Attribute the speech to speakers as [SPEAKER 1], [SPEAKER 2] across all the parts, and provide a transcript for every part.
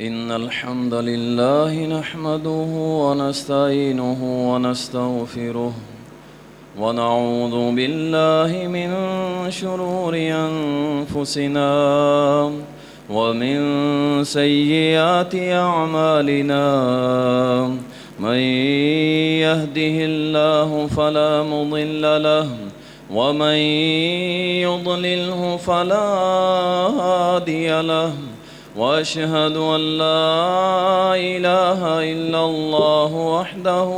[SPEAKER 1] إن الحمد لله نحمده ونستعينه ونستغفره ونعوذ بالله من شرور أنفسنا ومن سيئات أعمالنا من يهده الله فلا مضل له ومن يضلله فلا هادي له وأشهد أن لا إله إلا الله وحده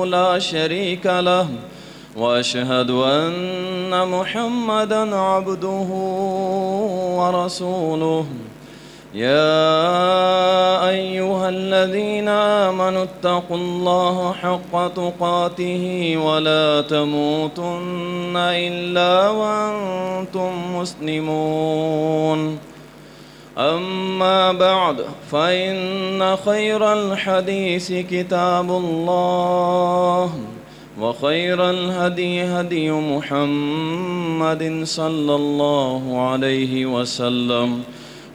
[SPEAKER 1] لا شريك له وأشهد أن محمدًا عبده ورسوله يا أيها الذين آمنوا اتقوا الله حق تقاته ولا تموتن إلا وأنتم مسلمون أما بعد فإن خير الحديث كتاب الله وخير الهدي هدي محمد صلى الله عليه وسلم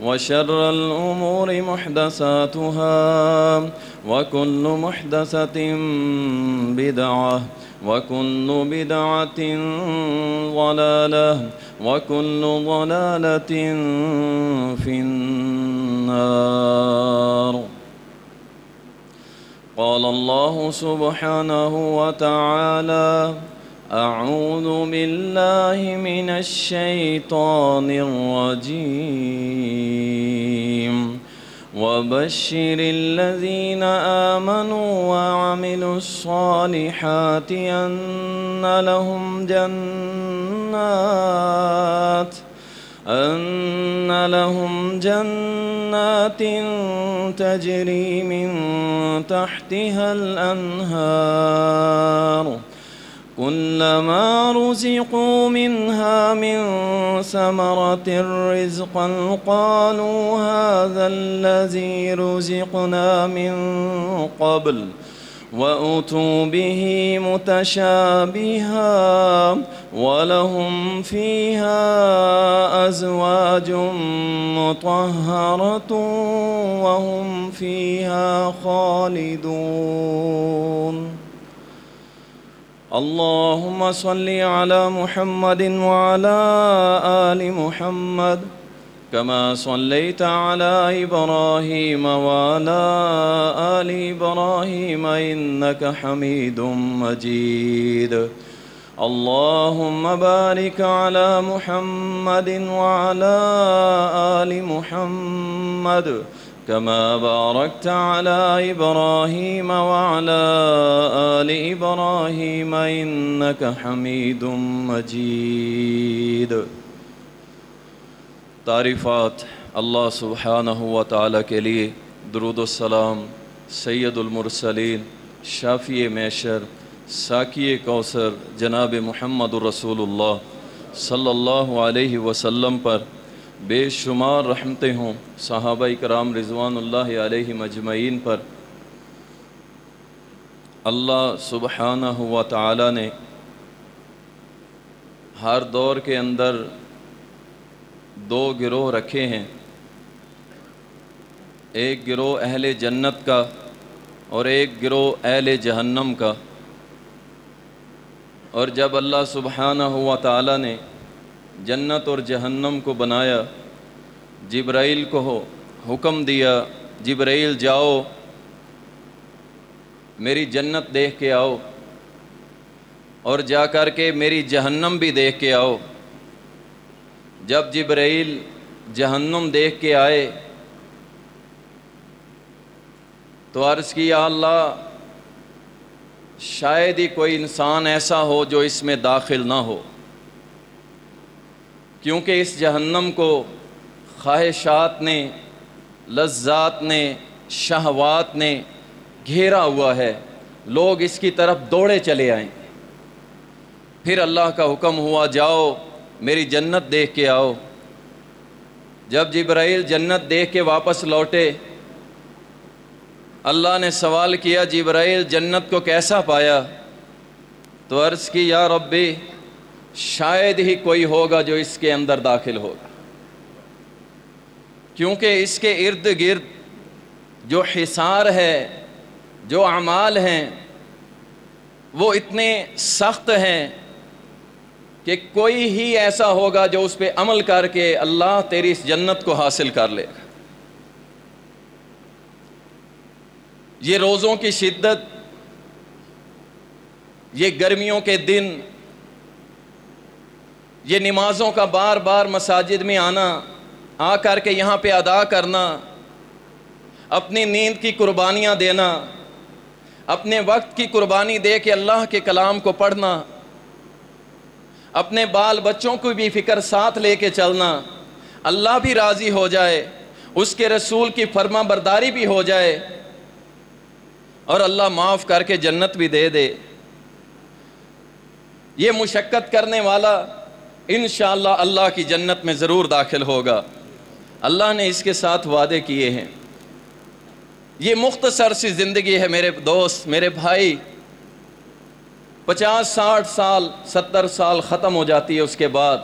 [SPEAKER 1] وشر الأمور محدثاتها وكل محدثة بدعة وكل بدعة ضلالة وكل ضلالة في النار. قال الله سبحانه وتعالى: أعوذ بالله من الشيطان الرجيم وبشر الذين آمنوا وعملوا الصالحات أن لهم جنات تجري من تحتها الأنهار كلما رزقوا منها من ثمرة رزقا قالوا هذا الذي رزقنا من قبل وأتوا به متشابها ولهم فيها أزواج مطهرة وهم فيها خالدون. اللهم صل على محمد وعلى آل محمد كما صليت على إبراهيم وعلى آل إبراهيم إنك حميد مجيد. اللهم بارك على محمد وعلى آل محمد كما باركت على إبراهيم وعلى آل إبراهيم إنك حميد مجيد. تعریفات اللہ سبحانہ و تعالیٰ کے لیے، درود السلام سید المرسلین شافی محشر ساقی کوثر جناب محمد الرسول اللہ صلی اللہ علیہ وسلم پر بے شمار رحمتیں ہوں، صحابہ کرام رضوان اللہ علیہم اجمعین پر۔ اللہ سبحانہ و تعالیٰ نے ہر دور کے اندر دو گروہ رکھے ہیں، ایک گروہ اہل جنت کا اور ایک گروہ اہل جہنم کا۔ اور جب اللہ سبحانہ و تعالیٰ نے جنت اور جہنم کو بنایا، جبرائیل کو حکم دیا، جبرائیل جاؤ میری جنت دیکھ کے آؤ اور جا کر کے میری جہنم بھی دیکھ کے آؤ۔ جب جبرائیل جہنم دیکھ کے آئے تو عرض کی یا اللہ شاید ہی کوئی انسان ایسا ہو جو اس میں داخل نہ ہو، کیونکہ اس جہنم کو خواہشات نے، لذات نے، شہوات نے گھیرا ہوا ہے، لوگ اس کی طرف دوڑے چلے آئیں۔ پھر اللہ کا حکم ہوا جاؤ میری جنت دیکھ کے آؤ۔ جب جبرائیل جنت دیکھ کے واپس لوٹے، اللہ نے سوال کیا جبرائیل جنت کو کیسا پایا؟ تو عرض کی یا ربی شاید ہی کوئی ہوگا جو اس کے اندر داخل ہوگا، کیونکہ اس کے ارد گرد جو حصار ہے، جو اعمال ہیں وہ اتنے سخت ہیں کہ کوئی ہی ایسا ہوگا جو اس پہ عمل کر کے اللہ تیری اس جنت کو حاصل کر لے گا۔ یہ روزوں کی شدت، یہ گرمیوں کے دن، یہ نمازوں کا بار بار مساجد میں آنا، آ کر کے یہاں پہ ادا کرنا، اپنی نیند کی قربانیاں دینا، اپنے وقت کی قربانی دے کے اللہ کے کلام کو پڑھنا، اپنے بال بچوں کو بھی فکر ساتھ لے کے چلنا، اللہ بھی راضی ہو جائے، اس کے رسول کی فرما برداری بھی ہو جائے اور اللہ معاف کر کے جنت بھی دے دے۔ یہ مشقت کرنے والا انشاءاللہ اللہ کی جنت میں ضرور داخل ہوگا۔ اللہ نے اس کے ساتھ وعدے کیے ہیں۔ یہ مختصر سی زندگی ہے میرے دوست، میرے بھائی، 50 60 سال 70 سال ختم ہو جاتی ہے اس کے بعد۔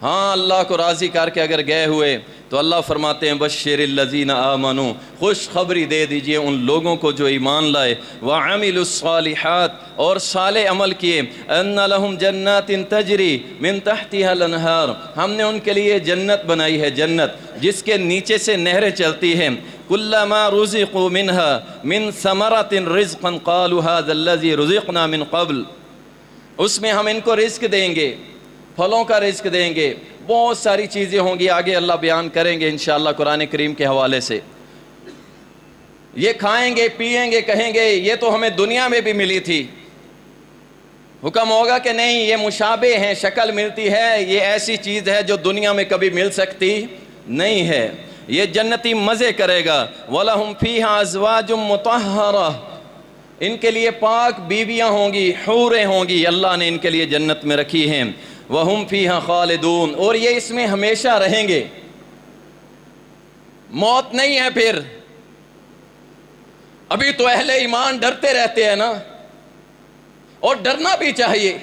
[SPEAKER 1] ہاں اللہ کو راضی کر کے اگر گئے ہوئے تو اللہ فرماتے ہیں بشر الذین آمنوا، خوشخبری دے دیجئے ان لوگوں کو جو ایمان لائے، وعملوا الصالحات، اور صالح عمل کیے، ان لہم جنات تجری من تحتها الانہار، ہم نے ان کے لیے جنت بنائی ہے، جنت جس کے نیچے سے نہریں چلتی ہیں، کلما رزقوا منها من ثمرۃ رزقا قالوا هذا الذی رزقنا من قبل، اس میں ہم ان کو رزق دیں گے، پھلوں کا رزق دیں گے، بہت ساری چیزیں ہوں گی، آگے اللہ بیان کریں گے انشاءاللہ قرآن کریم کے حوالے سے۔ یہ کھائیں گے، پیئیں گے، کہیں گے یہ تو ہمیں دنیا میں بھی ملی تھی۔ حکم ہوگا کہ نہیں، یہ مشابہ ہیں، شکل ملتی ہے، یہ ایسی چیز ہے جو دنیا میں کبھی مل سکتی نہیں ہے۔ یہ جنتی مزے کرے گا۔ وَلَهُمْ فِيهَا أَزْوَاجٌ مُطَهَّرَةٌ، ان کے لیے پاک بیویاں ہوں گی، حوریں ہوں گی، اللہ نے ان کے لیے جنت میں رکھی ہیں۔ وَهُمْ فِيهَا خَالِدُونَ، اور یہ اس میں ہمیشہ رہیں گے، موت نہیں ہے۔ پھر ابھی تو اہل ایمان ڈرتے رہتے ہیں نا، اور ڈرنا بھی چاہیے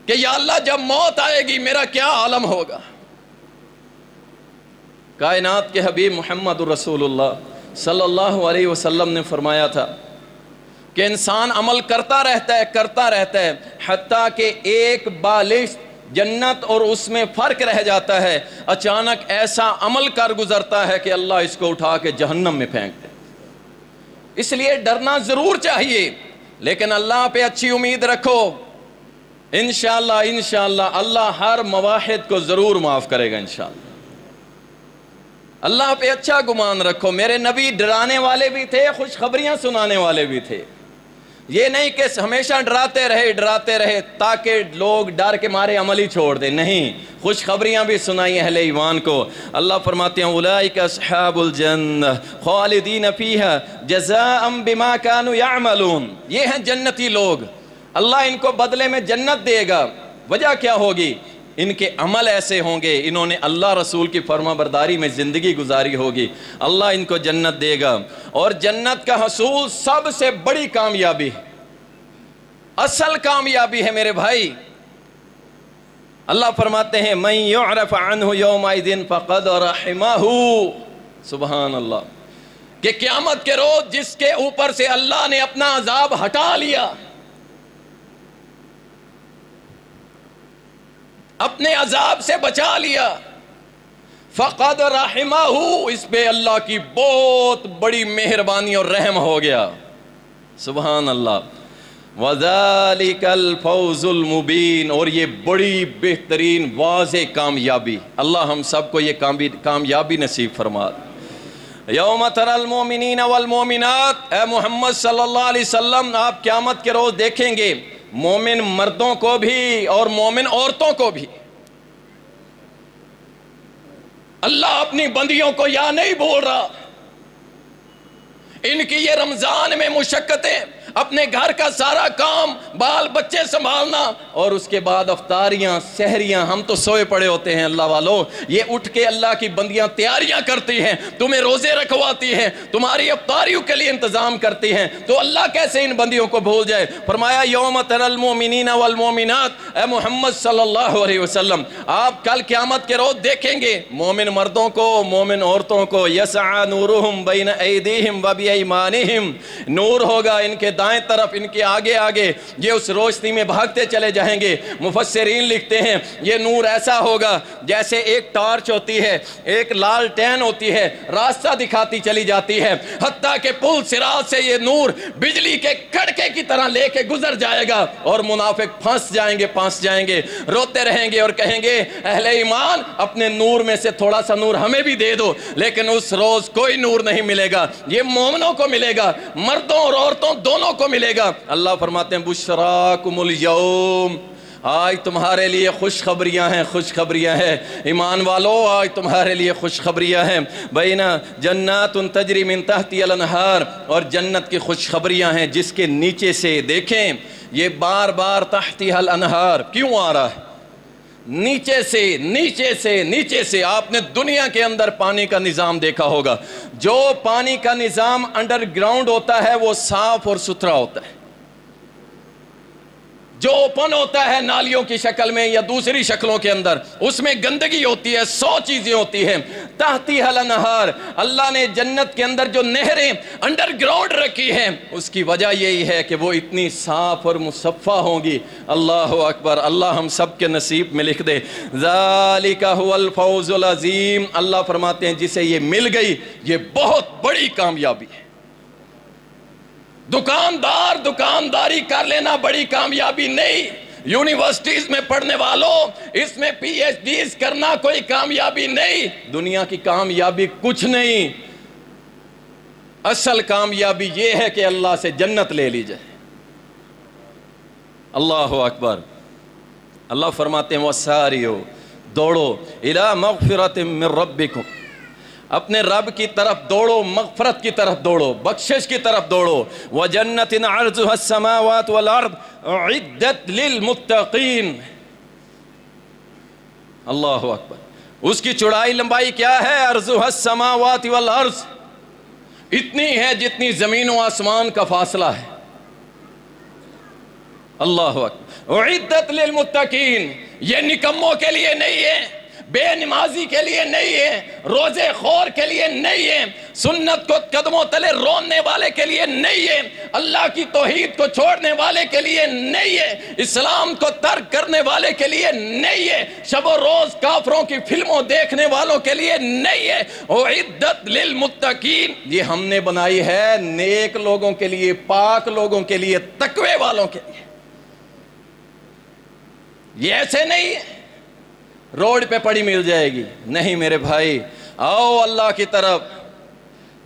[SPEAKER 1] کہ یا اللہ جب موت آئے گی میرا کیا عالم ہوگا۔ کائنات کے حبیب محمد رسول اللہ صلی اللہ علیہ وسلم نے فرمایا تھا کہ انسان عمل کرتا رہتا ہے حتیٰ کہ ایک بالشت جنت اور اس میں فرق رہ جاتا ہے، اچانک ایسا عمل کر گزرتا ہے کہ اللہ اس کو اٹھا کے جہنم میں پھینک دے۔ اس لیے ڈرنا ضرور چاہیے، لیکن اللہ پہ اچھی امید رکھو، انشاءاللہ اللہ ہر مواحد کو ضرور معاف کرے گا انشاءاللہ۔ اللہ پہ اچھا گمان رکھو۔ میرے نبی ڈرانے والے بھی تھے، خوشخبریاں سنانے والے بھی تھے۔ یہ نہیں کہ ہمیشہ ڈراتے رہے تاکہ لوگ ڈر کے مارے عمل ہی چھوڑ دیں، نہیں، خوشخبریاں بھی سنائی اہل ایمان کو۔ اللہ فرماتے ہیں اولئک اصحاب الجنہ خالدین فیہا جزاء بما کانوا یعملون، یہ ہیں جنتی لوگ، اللہ ان کو بدلے میں جنت دے گا۔ وجہ کیا ہوگی؟ ان کے عمل ایسے ہوں گے، انہوں نے اللہ رسول کی فرما برداری میں زندگی گزاری ہوگی، اللہ ان کو جنت دے گا۔ اور جنت کا حصول سب سے بڑی کامیابی ہے، اصل کامیابی ہے میرے بھائی۔ اللہ فرماتے ہیں من یعرف عنہ یومئذ فقد رحمہ، سبحان اللہ، کہ قیامت کے روز جس کے اوپر سے اللہ نے اپنا عذاب ہٹا لیا، اپنے عذاب سے بچا لیا، فقد رحمہ، اس پہ اللہ کی بہت بڑی مہربانی اور رحم ہو گیا، سبحان اللہ۔ وَذَلِكَ الْفَوْزُ الْمُبِينَ، اور یہ بڑی بہترین واضح کامیابی، اللہ ہم سب کو یہ کامیابی نصیب فرما۔ یوم تری المؤمنین والمؤمنات، اے محمد صلی اللہ علیہ وسلم آپ قیامت کے روز دیکھیں گے مومن مردوں کو بھی اور مومن عورتوں کو بھی۔ اللہ اپنی بندیوں کو یا نہیں بول رہا، ان کی یہ رمضان میں مشقتیں اپنے گھر کا سارا کام، بال بچے سنبھالنا، اور اس کے بعد افطاریاں سحریاں، ہم تو سوئے پڑے ہوتے ہیں اللہ والوں، یہ اٹھ کے اللہ کی بندیاں تیاریاں کرتی ہیں، تمہیں روزے رکھواتی ہیں، تمہاری افطاریوں کے لیے انتظام کرتی ہیں، تو اللہ کیسے ان بندیوں کو بھول جائے؟ فرمایا یوم تری المؤمنین والمؤمنات، اے محمد صلی اللہ علیہ وسلم آپ کل قیامت کے روز دیکھیں گے مومن مردوں کو، مومن عورتوں کو، یسعى نورہم بین ایدیہم وبایمانہم، نور ہوگا ان کے دائیں طرف، ان کے آگے آگے، یہ اس روشنی میں بھاگتے چلے جائیں گے۔ مفسرین لکھتے ہیں یہ نور ایسا ہوگا جیسے ایک ٹارچ ہوتی ہے، ایک لال ٹین ہوتی ہے، راستہ دکھاتی چلی جاتی ہے، حتیٰ کہ پل صراط سے یہ نور بجلی کے کڑکے کی طرح لے کے گزر جائے گا، اور منافق پھنس جائیں گے، روتے رہیں گے اور کہیں گے اہل ایمان اپنے نور میں سے تھوڑا سا نور ہمیں بھی دے دو، لیکن اس روز کوئی نور نہیں ملے گا، یہ مومنوں کو ملے گا، مردوں اور عورتوں دونوں کو ملے گا۔ اللہ فرماتے ہیں بشراکم الیوم، آج تمہارے لیے خوشخبریاں ہیں ایمان والو، آج تمہارے لیے خوشخبریاں ہیں، بین جنات تجری من تحتی الانہار، اور جنت کی خوشخبریاں ہیں جس کے نیچے سے، دیکھیں یہ بار بار تحتی الانہار کیوں آ رہا ہے؟ نیچے سے آپ نے دنیا کے اندر پانی کا نظام دیکھا ہوگا، جو پانی کا نظام انڈر گراؤنڈ ہوتا ہے وہ صاف اور ستھرا ہوتا ہے، جو اوپن ہوتا ہے نالیوں کی شکل میں یا دوسری شکلوں کے اندر اس میں گندگی ہوتی ہے، 100 چیزیں ہوتی ہیں۔ تحتی الانہار، اللہ نے جنت کے اندر جو نہریں انڈر گراؤنڈ رکھی ہیں اس کی وجہ یہی ہے کہ وہ اتنی صاف اور مصفہ ہوں گی۔ اللہ اکبر، اللہ ہم سب کے نصیب میں لکھ دے۔ ذالک هو الفوز العظیم، اللہ فرماتے ہیں جسے یہ مل گئی یہ بہت بڑی کامیابی ہے۔ دکانداری کر لینا بڑی کامیابی نہیں، یونیورسٹیز میں پڑھنے والوں اس میں پی ایچ ڈیز کرنا کوئی کامیابی نہیں، دنیا کی کامیابی کچھ نہیں، اصل کامیابی یہ ہے کہ اللہ سے جنت لے لی جائے۔ اللہ اکبر، اللہ فرماتے ہیں وَسَارِعُوا، دوڑو إِلَى مَغْفِرَةٍ مِّن رَبِّكُمْ، اپنے رب کی طرف دوڑو، مغفرت کی طرف دوڑو، بخشش کی طرف دوڑو، وَجَنَّةٍ عَرْضُهَا السَّمَاوَاتُ وَالْأَرْضُ أُعِدَّتْ لِلْمُتَّقِينَ۔ اللہ اکبر، اس کی چوڑائی لمبائی کیا ہے؟ عرضها السماوات والارض، اتنی ہے جتنی زمین و آسمان کا فاصلہ ہے۔ اللہ اکبر، اعدت للمتقین، یہ نکموں کے لیے نہیں ہے، بے نمازی کے لیے نہیں ہے، روزے خور کے لیے نہیں ہے، سنت کو قدموں تلے روننے والے کے لیے نہیں ہے، اللہ کی توحید کو چھوڑنے والے کے لیے نہیں ہے، اسلام کو ترک کرنے والے کے لیے نہیں ہے، شب و روز کافروں کی فلموں دیکھنے والوں کے لیے نہیں ہے۔ اعدت للمتقین، یہ ہم نے بنائی ہے نیک لوگوں کے لیے، پاک لوگوں کے لیے، تقوی والوں کے لیے، یہ ایسے نہیں ہے روڈ پہ پڑی مل جائے گی، نہیں میرے بھائی، آؤ اللہ کی طرف،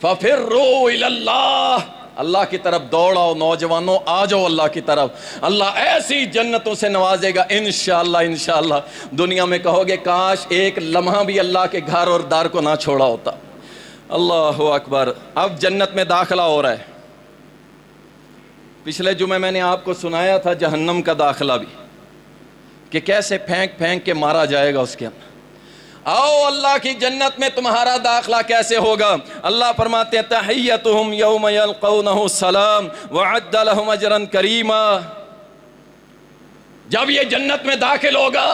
[SPEAKER 1] فَفِرُّوا إِلَى اللَّهِ، اللہ کی طرف دوڑاؤ نوجوانوں، آ جاؤ اللہ کی طرف، اللہ ایسی جنتوں سے نوازے گا انشاءاللہ۔ انشاءاللہ دنیا میں کہو گے کاش ایک لمحہ بھی اللہ کے گھر اور دار کو نہ چھوڑا ہوتا۔ اللہ اکبر، اب جنت میں داخلہ ہو رہا ہے۔ پچھلے جمعے میں نے آپ کو سنایا تھا جہنم کا داخلہ بھی، کہ کیسے پھینک پھینک کے مارا جائے گا اس کے اندر۔ آؤ اللہ کی جنت میں تمہارا داخلہ کیسے ہوگا؟ اللہ فرماتے ہیں تحیتہم یوم یلقونہ السلام وعد لہم اجرا کریما، جب یہ جنت میں داخل ہوگا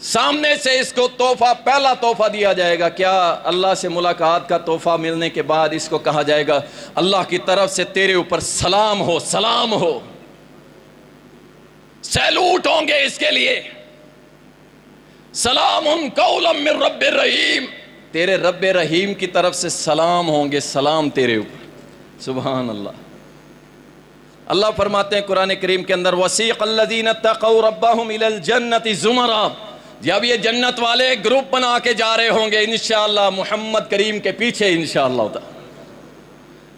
[SPEAKER 1] سامنے سے اس کو تحفہ، پہلا تحفہ دیا جائے گا، کیا؟ اللہ سے ملاقات کا تحفہ ملنے کے بعد اس کو کہا جائے گا اللہ کی طرف سے تیرے اوپر سلام ہو، سلام ہو، سیلوٹ ہوں گے اس کے لیے، سلام قولا من رب الرحیم، تیرے رب رحیم کی طرف سے سلام ہوں گے، سلام تیرے اوپر۔ سبحان اللہ۔ اللہ فرماتے ہیں قرآن کریم کے اندر وسیق الذین اتقوا ربهم الى الجنۃ زمرا، جب یہ جنت والے گروپ بنا کے جا رہے ہوں گے انشاءاللہ محمد کریم کے پیچھے، انشاءاللہ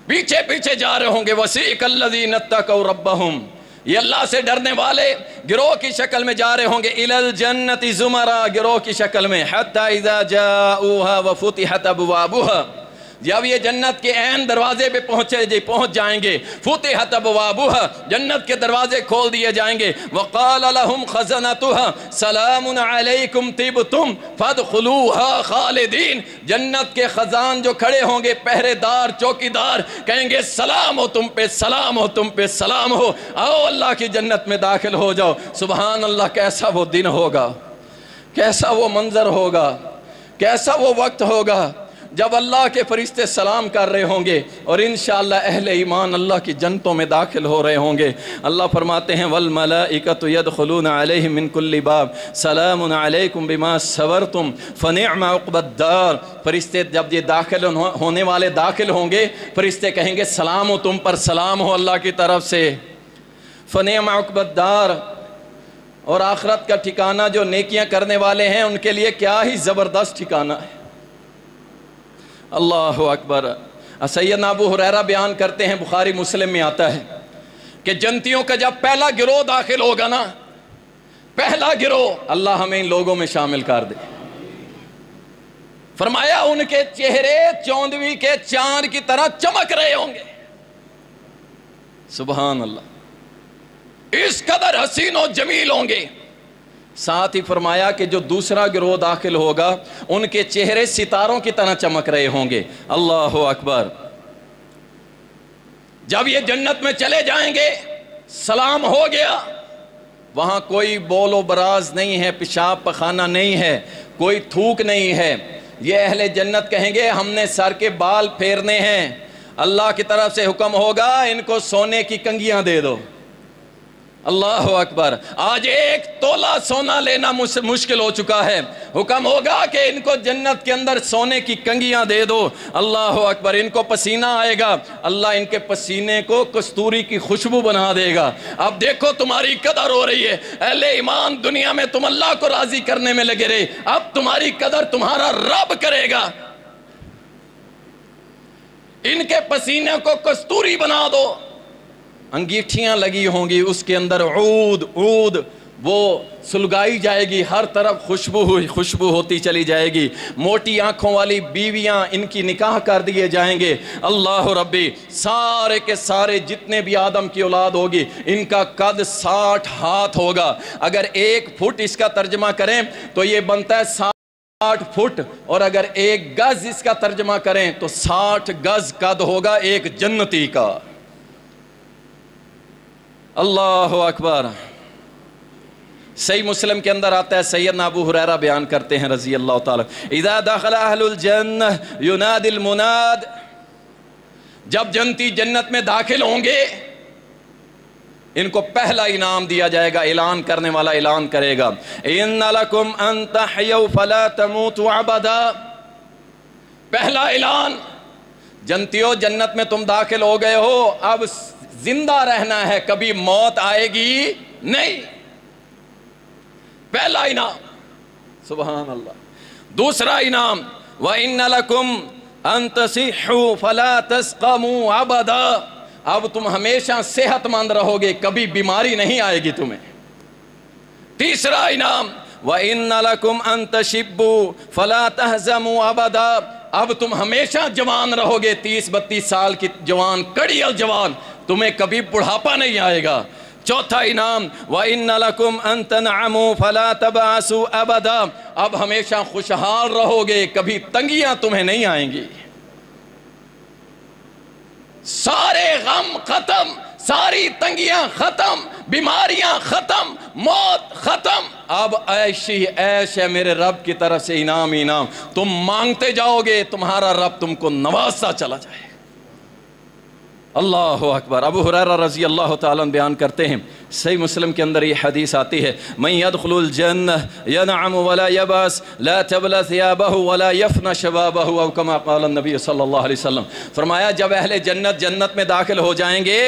[SPEAKER 1] پیچھے پیچھے جا رہے ہوں گے، وسیق الذین اتقوا ربهم، یہ اللہ سے ڈرنے والے گروہ کی شکل میں جا رہے ہوں گے، الی الجنت زمرا، گروہ کی شکل میں، حتی اذا جاؤوها وفتحت ابوابها، جب یہ جنت کے عین دروازے پہ پہنچ جائیں گے، فتحت ابوابها، جنت کے دروازے کھول دیے جائیں گے، وقال لهم خزنتها سلام علیکم طبتم فادخلوها خالدین، جنت کے خزان جو کھڑے ہوں گے، پہرے دار، چوکیدار، کہیں گے سلام ہو تم پہ، سلام ہو تم پہ، سلام ہو، آؤ اللہ کی جنت میں داخل ہو جاؤ۔ سبحان اللہ، کیسا وہ دن ہوگا، کیسا وہ منظر ہوگا، کیسا وہ وقت ہوگا جب اللہ کے فرشتے سلام کر رہے ہوں گے اور انشاءاللہ اہل ایمان اللہ کی جنتوں میں داخل ہو رہے ہوں گے۔ اللہ فرماتے ہیں وَالْمَلَائِكَةُ يَدْخُلُونَ عَلَيْهِمْ مِنْ كُلِّ بَابٍ سَلَامٌ عَلَيْكُمْ بِمَا صَبَرْتُمْ فَنِعْمَ عُقْبَى الدَّارِ، فرشتے جب یہ داخل ہونے والے داخل ہوں گے، فرشتے کہیں گے سلام ہو تم پر، سلام ہو اللہ کی طرف سے، فَنِعْمَ عُقْبَى الدَّارِ، اور آخرت کا ٹھکانہ جو نیکیاں کرنے والے ہیں ان کے لیے کیا ہی زبردست ٹھکانہ ہے۔ اللہ اکبر۔ سیدنا ابو ہریرہ بیان کرتے ہیں، بخاری مسلم میں آتا ہے کہ جنتیوں کا جب پہلا گروہ داخل ہوگا نا، پہلا گروہ، اللہ ہمیں ان لوگوں میں شامل کر دے۔ فرمایا ان کے چہرے چوندوی کے چاند کی طرح چمک رہے ہوں گے، سبحان اللہ، اس قدر حسین و جمیل ہوں گے۔ ساتھ ہی فرمایا کہ جو دوسرا گروہ داخل ہوگا ان کے چہرے ستاروں کی طرح چمک رہے ہوں گے، اللہ اکبر۔ جب یہ جنت میں چلے جائیں گے، سلام ہو گیا، وہاں کوئی بول و براز نہیں ہے، پیشاب پخانہ نہیں ہے، کوئی تھوک نہیں ہے۔ یہ اہل جنت کہیں گے ہم نے سر کے بال پھیرنے ہیں، اللہ کی طرف سے حکم ہوگا ان کو سونے کی کنگیاں دے دو، اللہ اکبر۔ آج 1 تولہ سونا لینا مشکل ہو چکا ہے، حکم ہوگا کہ ان کو جنت کے اندر سونے کی کنگیاں دے دو، اللہ اکبر۔ ان کو پسینہ آئے گا، اللہ ان کے پسینے کو کستوری کی خوشبو بنا دے گا۔ اب دیکھو تمہاری قدر ہو رہی ہے، اہل ایمان، دنیا میں تم اللہ کو راضی کرنے میں لگے رہے، اب تمہاری قدر تمہارا رب کرے گا۔ ان کے پسینے کو کستوری بنا دو، انگیٹھیاں لگی ہوں گی، اس کے اندر عود وہ سلگائی جائے گی، ہر طرف خوشبو ہوتی چلی جائے گی۔ موٹی آنکھوں والی بیویاں ان کی نکاح کر دیے جائیں گے، اللہ ربی۔ سارے کے سارے جتنے بھی آدم کی اولاد ہوگی ان کا قد 60 ہاتھ ہوگا۔ اگر 1 فٹ اس کا ترجمہ کریں تو یہ بنتا ہے 60 فٹ، اور اگر 1 گز اس کا ترجمہ کریں تو 60 گز قد ہوگا ایک جنتی کا، اللہ اکبر۔ صحیح مسلم کے اندر آتا ہے، سیدنا ابو ہریرہ بیان کرتے ہیں رضی اللہ تعالیٰ، اذا دخل اہل الجنہ ینادی المناد، جب جنتی جنت میں داخل ہوں گے ان کو پہلا انعام دیا جائے گا، اعلان کرنے والا اعلان کرے گا، ان لکم ان تحیوا فلا تموتوا ابدا، پہلا اعلان، جنتیوں جنت میں تم داخل ہو گئے ہو، اب زندہ رہنا ہے، کبھی موت آئے گی نہیں، پہلا انعام، سبحان اللہ۔ دوسرا انعام، وَإِنَّ لَكُمْ أَن تَصِحُّوا فَلَا تَسْقَمُوا أَبَدًا، اب تم ہمیشہ صحت مند رہو گے، کبھی بیماری نہیں آئے گی تمہیں۔ تیسرا انعام، وَإِنَّ لَكُمْ أَن تَشِبُّوا فَلَا تَهْزَمُوا أَبَدًا، اب تم ہمیشہ جوان رہو گے، 30-32 سال کی جوان، کڑیل جوان، تمہیں کبھی بڑھاپا نہیں آئے گا۔ چوتھا انعام، وَإِنَّ لَكُمْ أَن تَنْعَمُوا فَلَا تَبْعَثُوا أَبَدًا، اب ہمیشہ خوشحال رہو گے، کبھی تنگیاں تمہیں نہیں آئیں گی۔ سارے غم ختم، ساری تنگیاں ختم، بیماریاں ختم، موت ختم، اب عیش ہی عیش ہے میرے رب کی طرف سے، انعام انعام، تم مانگتے جاؤ گے، تمہارا رب تم کو نوازتا چلا جائے۔ اللہ اکبر۔ ابو ہریرہ رضی اللہ تعالیٰ عنہ بیان کرتے ہیں، صحیح مسلم کے اندر یہ حدیث آتی ہے، من يدخل الجنہ ینعم ولا یباس لا تبلى ثيابه ولا يفنى شبابه، او كما قال النبی صلی اللہ علیہ وسلم، فرمایا جب اہل جنت میں داخل ہو جائیں گے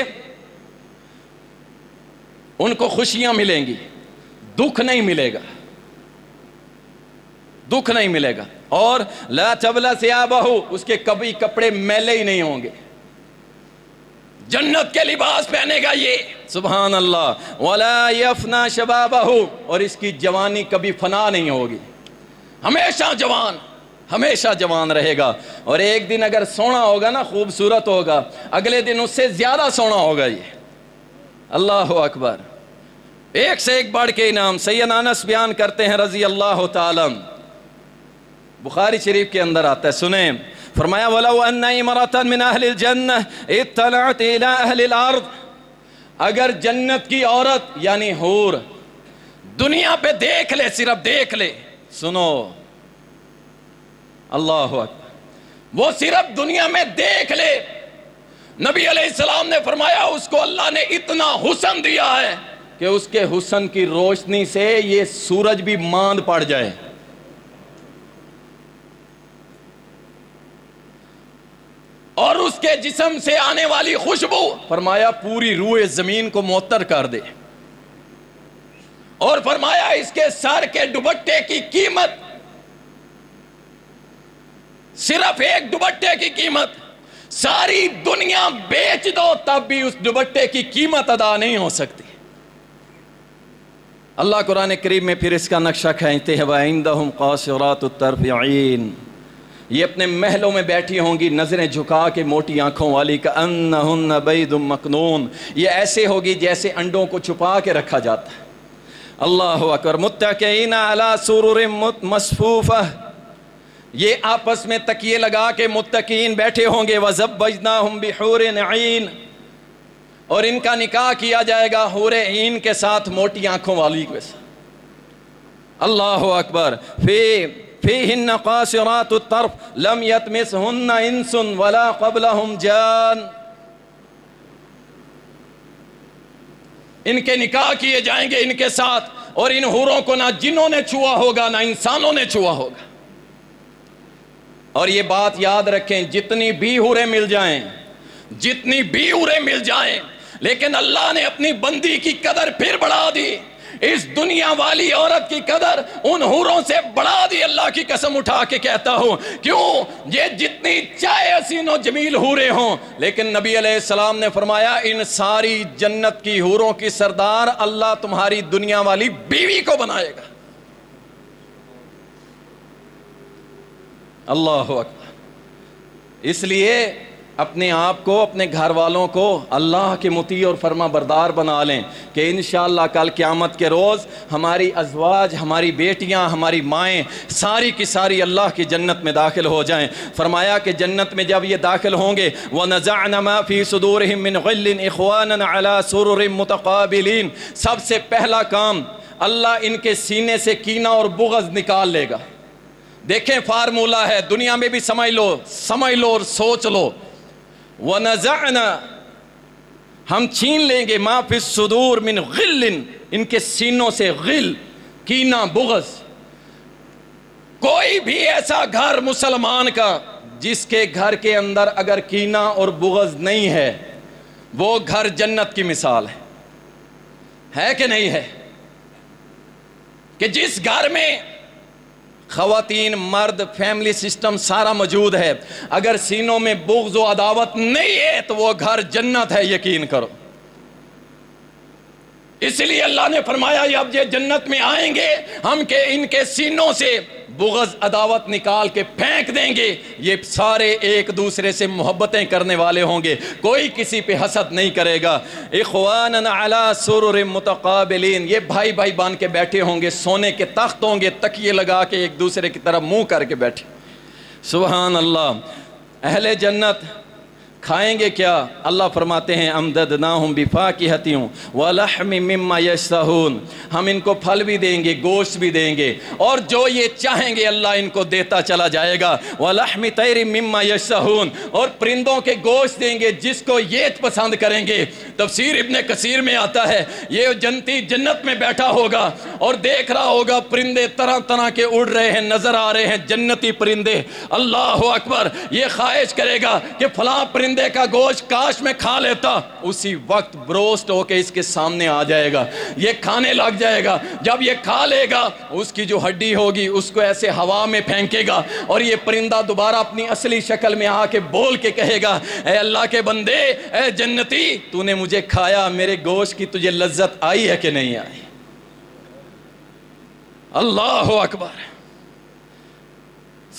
[SPEAKER 1] ان کو خوشیاں ملیں گی، دکھ نہیں ملے گا، دکھ نہیں ملے گا، اور لا تبلى ثيابه، اس کے کبھی کپڑے میلے ہی نہیں ہوں گے، جنت کے لباس پہنے گا یہ، سبحان اللہ، وَلَا يَفْنَى شَبَابَهُ، اور اس کی جوانی کبھی فنا نہیں ہوگی، ہمیشہ جوان، ہمیشہ جوان رہے گا، اور ایک دن اگر سونا ہوگا نا، خوبصورت ہوگا، اگلے دن اس سے زیادہ سونا ہوگا یہ۔ اللہ اکبر، ایک سے ایک بڑھ کے انعام۔ سیدنا انس بیان کرتے ہیں رضی اللہ تعالی، بخاری شریف کے اندر آتا ہے، سنیں، فرمایا وَلَوْ أَنَّ إِمْرَأَةً مِّنْ أَهْلِ الْجَنَّةِ اطَّلَعَتْ إِلَىٰ أَهْلِ الْأَرْضِ، اگر جنت کی عورت یعنی حور دنیا پہ دیکھ لے، صرف دیکھ لے، سنو اللہ اکبر، وہ صرف دنیا میں دیکھ لے، نبی علیہ السلام نے فرمایا اس کو اللہ نے اتنا حسن دیا ہے کہ اس کے حسن کی روشنی سے یہ سورج بھی ماند پڑ جائے۔ اور اس کے جسم سے آنے والی خوشبو فرمایا پوری روح زمین کو معطر کر دے، اور فرمایا اس کے سر کے دوپٹے کی قیمت، صرف ایک دوپٹے کی قیمت ساری دنیا بیچ دو تب بھی اس دوپٹے کی قیمت ادا نہیں ہو سکتی۔ اللہ قرآن کریم میں پھر اس کا نقشہ کھینچتے ہیں وَعِندَهُمْ قَاصِرَاتُ الطَّرْفِ عِينٌ، یہ اپنے محلوں میں بیٹھی ہوں گی نظریں جھکا کے موٹی آنکھوں والی، كَأَنَّهُنَّ بَيْضٌ مَكْنُونٌ، یہ ایسے ہوگی جیسے انڈوں کو چھپا کے رکھا جاتا ہے۔ اللہ اکبر، متکئین علی سرر مصفوفہ، یہ آپس میں تکیے لگا کے متقین بیٹھے ہوں گے، وَزَبَّجْنَاهُمْ بِحُورٍ عِينٍ، اور ان کا نکاح کیا جائے گا حور عین کے ساتھ، موٹی آنکھوں والی کے ساتھ۔ اللہ اکبر، فِيهِنَّ قَاصِرَاتُ الطَّرْفِ لَمْ يَطْمِثْهُنَّ إِنسٌ وَلَا قَبْلَهُمْ جَانٌ، ان کے نکاح کیے جائیں گے ان کے ساتھ، اور ان حوروں کو نہ جنوں نے چھوا ہوگا نہ انسانوں نے چھوا ہوگا۔ اور یہ بات یاد رکھیں، جتنی بھی حوریں مل جائیں، جتنی بھی حوریں مل جائیں، لیکن اللہ نے اپنی بندی کی قدر پھر بڑھا دی، اس دنیا والی عورت کی قدر ان حوروں سے بڑھا دی۔ اللہ کی قسم اٹھا کے کہتا ہوں، کیوں؟ یہ جتنی چاہے حسین و جمیل حوریں ہوں، لیکن نبی علیہ السلام نے فرمایا ان ساری جنت کی حوروں کی سردار اللہ تمہاری دنیا والی بیوی کو بنائے گا۔ اللہ اکبر، اس لیے اپنے آپ کو، اپنے گھر والوں کو اللہ کے مطیع اور فرما بردار بنا لیں کہ انشاءاللہ کل قیامت کے روز ہماری ازواج، ہماری بیٹیاں، ہماری مائیں ساری کی ساری اللہ کی جنت میں داخل ہو جائیں۔ فرمایا کہ جنت میں جب یہ داخل ہوں گے وَنَزَعْنَ مَا فِي صُدُورِهِم مِّنْ غِلٍّ إِخْوَانًا عَلَى سُرُرٍ مُتَقَابِلِينَ، سب سے پہلا کام اللہ ان کے سینے سے کینہ اور بغض نکال لے گا۔ دیکھیں فارمولہ ہے، دنیا میں بھی سمجھ لو اور سوچ لو، وَنَزَعْنَا، ہم چھین لیں گے مَا فِي الصُّدُورِ مِنْ غِلٍّ، ان کے سینوں سے غل، کینہ، بغض۔ کوئی بھی ایسا گھر مسلمان کا جس کے گھر کے اندر اگر کینہ اور بغض نہیں ہے، وہ گھر جنت کی مثال ہے کہ نہیں ہے؟ کہ جس گھر میں خواتین، مرد، فیملی سسٹم سارا موجود ہے، اگر سینوں میں بغض و عداوت نہیں ہے تو وہ گھر جنت ہے، یقین کرو۔ اس لیے اللہ نے فرمایا اب یہ جنت میں آئیں گے ہم کہ ان کے سینوں سے بغض عداوت نکال کے پھینک دیں گے، یہ سارے ایک دوسرے سے محبتیں کرنے والے ہوں گے، کوئی کسی پہ حسد نہیں کرے گا۔ اخواننا علی سرر متقابلین، یہ بھائی بھائی بان کے بیٹھے ہوں گے، سونے کے تخت ہوں گے، تکیے لگا کے ایک دوسرے کی طرف منہ کر کے بیٹھے۔ سبحان اللہ۔ اہل جنت کھائیں گے کیا؟ اللہ فرماتے ہیں امددناہم بفاکہۃ ولحم مما یشتہون، ہم ان کو پھل بھی دیں گے، گوشت بھی دیں گے، اور جو یہ چاہیں گے اللہ ان کو دیتا چلا جائے گا۔ ولحم طیر مما یشتہون، اور پرندوں کے گوشت دیں گے جس کو یہ پسند کریں گے۔ تفسیر ابن کثیر میں آتا ہے یہ جنتی جنت میں بیٹھا ہوگا اور دیکھ رہا ہوگا پرندے طرح طرح کے اڑ رہے ہیں، نظر آ رہے ہیں جنتی پرندے۔ اللہ اکبر، یہ خواہش کرے گا کہ فلاں پرندے کا گوشت کاش میں کھا لیتا، اسی وقت بروسٹ ہو کے اس کے سامنے آ جائے گا، یہ کھانے لگ جائے گا۔ جب یہ کھا لے گا اس کی جو ہڈی ہوگی اس کو ایسے ہوا میں پھینکے گا، اور یہ پرندہ دوبارہ اپنی اصلی شکل میں آ کے بول کے کہے گا اے اللہ کے بندے، اے جنتی، تو نے مجھے کھایا، میرے گوشت کی تجھے لذت آئی ہے کہ نہیں آئی؟ اللہ اکبر۔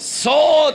[SPEAKER 1] 100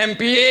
[SPEAKER 1] MPA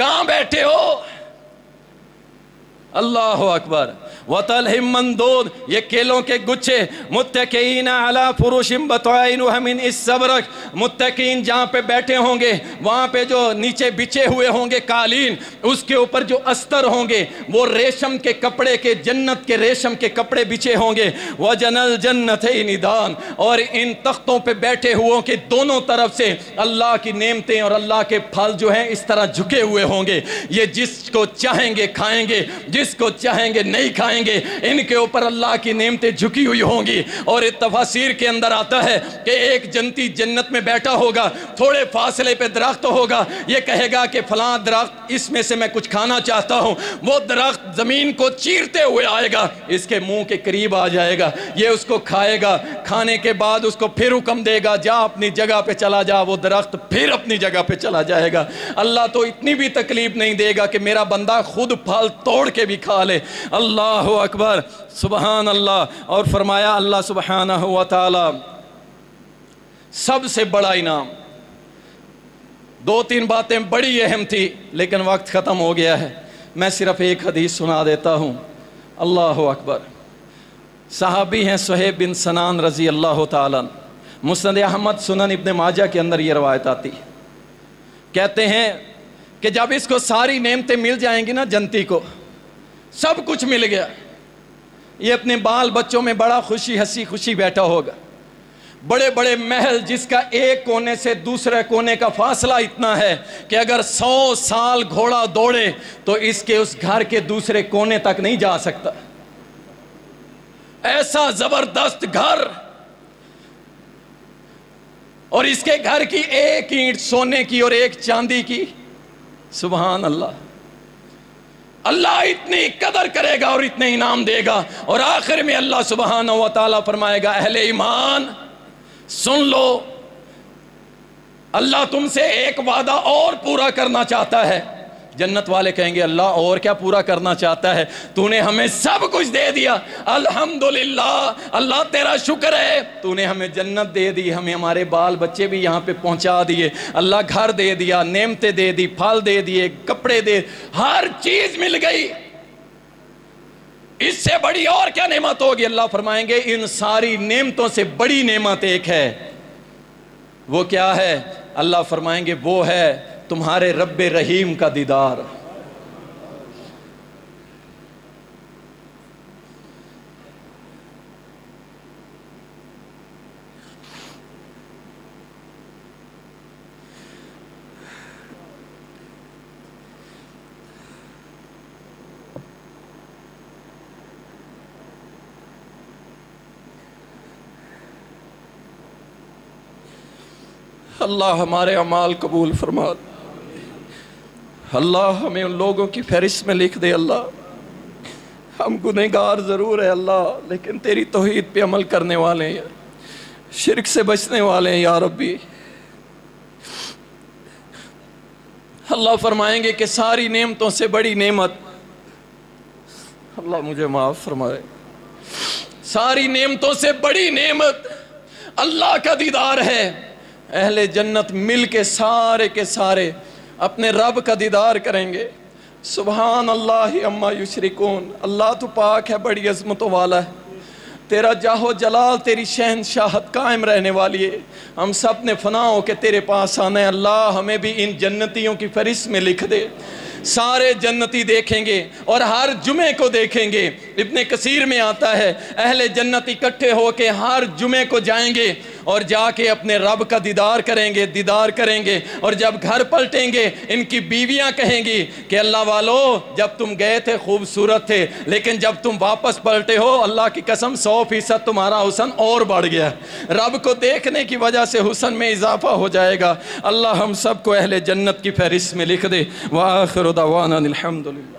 [SPEAKER 1] کہاں بیٹھے ہو؟ اللہ اکبر۔ وَطَلْحٍ مَّنضُودٍ، یہ کیلوں کے گچھے، متکئین علی فرش بطائنها من استبرق، متکئین جہاں پہ بیٹھے ہوں گے وہاں پہ جو نیچے بچھے ہوئے ہوں گے قالین، اس کے اوپر جو استر ہوں گے وہ ریشم کے کپڑے کے، جنت کے ریشم کے کپڑے بچھے ہوں گے۔ وَجَنَى الْجَنَّتَيْنِ دَانٍ، اور ان تختوں پہ بیٹھے ہوں کے دونوں طرف سے اللہ کی نعمتیں اور اللہ کے پھل جو ہیں اس طرح جھکے ہوئے ہوں گے۔ یہ جس کو چاہیں گے کھائیں گے، جس کو چاہیں گے نہیں کھائیں گے، ان کے اوپر اللہ کی نعمتیں جھکی ہوئی ہوں گی۔ اور تفاسیر کے اندر آتا ہے کہ ایک جنتی جنت میں بیٹھا ہوگا، تھوڑے فاصلے پہ درخت ہوگا، یہ کہے گا کہ فلاں درخت اس میں سے میں کچھ کھانا چاہتا ہوں، وہ درخت زمین کو چیرتے ہوئے آئے گا، اس کے منہ کے قریب آ جائے گا، یہ اس کو کھائے گا، کھانے کے بعد اس کو پھر حکم دے گا جا اپنی جگہ پہ چلا جا، وہ درخت پھر اپنی جگہ پہ چلا جائے گا۔ اللہ تو اتنی بھی تکلیف نہیں دے گا کہ میرا بندہ خود پھل توڑ کے بھی کھا لے۔ اللہ اکبر، سبحان اللہ۔ اور فرمایا اللہ سبحانہ و تعالی سب سے بڑا انعام، دو تین باتیں بڑی اہم تھی لیکن وقت ختم ہو گیا ہے، میں صرف ایک حدیث سنا دیتا ہوں۔ اللہ اکبر۔ صحابی ہیں صہیب بن سنان رضی اللہ تعالیٰ، مسند احمد، سنن ابن ماجہ کے اندر یہ روایت آتی، کہتے ہیں کہ جب اس کو ساری نعمتیں مل جائیں گی نا، جنتی کو سب کچھ مل گیا، یہ اپنے بال بچوں میں بڑا خوشی ہنسی خوشی بیٹھا ہوگا، بڑے بڑے محل جس کا ایک کونے سے دوسرے کونے کا فاصلہ اتنا ہے کہ اگر 100 سال گھوڑا دوڑے تو اس کے اس گھر کے دوسرے کونے تک نہیں جا سکتا، ایسا زبردست گھر، اور اس کے گھر کی ایک اینٹ سونے کی اور ایک چاندی کی۔ سبحان اللہ، اللہ اتنی قدر کرے گا اور اتنے انعام دے گا، اور آخر میں اللہ سبحانہ و تعالیٰ فرمائے گا اہل ایمان سن لو، اللہ تم سے ایک وعدہ اور پورا کرنا چاہتا ہے۔ جنت والے کہیں گے اللہ اور کیا پورا کرنا چاہتا ہے؟ تو نے ہمیں سب کچھ دے دیا، الحمدللہ، اللہ تیرا شکر ہے، تو نے ہمیں جنت دے دی، ہمیں ہمارے بال بچے بھی یہاں پہ پہنچا دیے، اللہ گھر دے دیا، نعمتیں دے دی، پھل دے دیے، کپڑے دے، ہر چیز مل گئی، اس سے بڑی اور کیا نعمت ہوگی؟ اللہ فرمائیں گے ان ساری نعمتوں سے بڑی نعمت ایک ہے، وہ کیا ہے؟ اللہ فرمائیں گے وہ ہے تمہارے رب رحیم کا دیدار۔ اللہ ہمارے اعمال قبول فرما، اللہ ہمیں ان لوگوں کی فہرست میں لکھ دے۔ اللہ ہم گنہگار ضرور ہے اللہ، لیکن تیری توحید پہ عمل کرنے والے ہیں، شرک سے بچنے والے ہیں یا ربی۔ اللہ فرمائیں گے کہ ساری نعمتوں سے بڑی نعمت، اللہ مجھے معاف فرمائے، ساری نعمتوں سے بڑی نعمت اللہ کا دیدار ہے۔ اہل جنت مل کے سارے اپنے رب کا دیدار کریں گے۔ سبحان اللہ عما یشرکون، اللہ تو پاک ہے، بڑی عظمتوں والا ہے، تیرا جاہ و جلال، تیری شہنشاہت قائم رہنے والی ہے، ہم سب نے فنا ہو کے تیرے پاس آنا ہے۔ اللہ ہمیں بھی ان جنتیوں کی فہرست میں لکھ دے۔ سارے جنتی دیکھیں گے اور ہر جمعے کو دیکھیں گے، ابن کثیر میں آتا ہے اہل جنت اکٹھے ہو کے ہر جمعے کو جائیں گے اور جا کے اپنے رب کا دیدار کریں گے، اور جب گھر پلٹیں گے ان کی بیویاں کہیں گی کہ اللہ والو جب تم گئے تھے خوبصورت تھے، لیکن جب تم واپس پلٹے ہو اللہ کی قسم 100% تمہارا حسن اور بڑھ گیا، رب کو دیکھنے کی وجہ سے حسن میں اضافہ ہو جائے گا۔ اللہ ہم سب کو اہل جنت کی فہرست میں لکھ دے۔ وآخر دعوانا الحمدللہ۔